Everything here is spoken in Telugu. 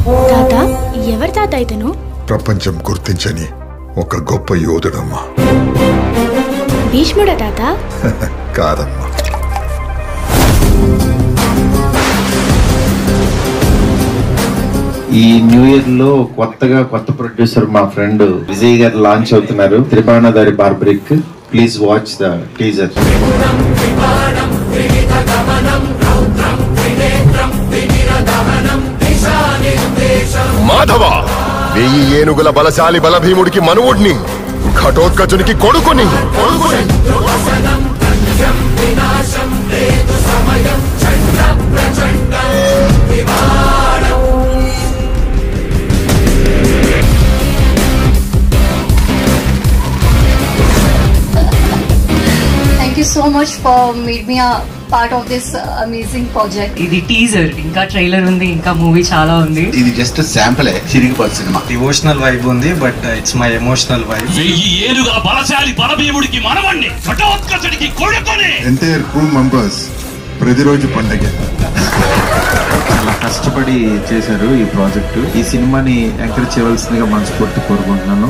తాత ఎవరి తాత ఇతను? ప్రపంచం గుర్తించని ఒక గొప్ప యోధుడమ్మా. భీష్ముడా తాత? కాదమ్మా. ఈ న్యూ ఇయర్ లో కొత్త ప్రొడ్యూసర్ మా ఫ్రెండ్ విజయ్ గారు లాంచ్ అవుతున్నారు. Tribanadhari Barbarik. Please watch the teaser. Madhava 1000 ఏనుగుల బలశాలి బలభీముడికి మనువుడిని, ఘటోత్కచునికి కొడుకుని. Thank you so much for made me a part of this amazing project. ఇది టీజర్, ఇంకా ట్రైలర్ ఉంది, ఇంకా మూవీ చాలా ఉంది. ఇది జస్ట్ శాంపుల్. చిరిగిపోతుంది సినిమా. డివోషనల్ వైబ్ ఉంది, but it's my emotional vibe. 1000 ఏనుగుల బలశాలి బలభీముడికి మనవణ్ణి, ఘటోత్కచుడికి కొడుకుని. ఎంటైర్ క్రూ మెంబర్స్ ప్రతిరోజు పండగే. చాలా కష్టపడి చేశారు ఈ ప్రాజెక్టు. ఈ సినిమాని ఎంకరేజ్ చేయవలసిందిగా మనస్ఫూర్తి కోరుకుంటున్నాను.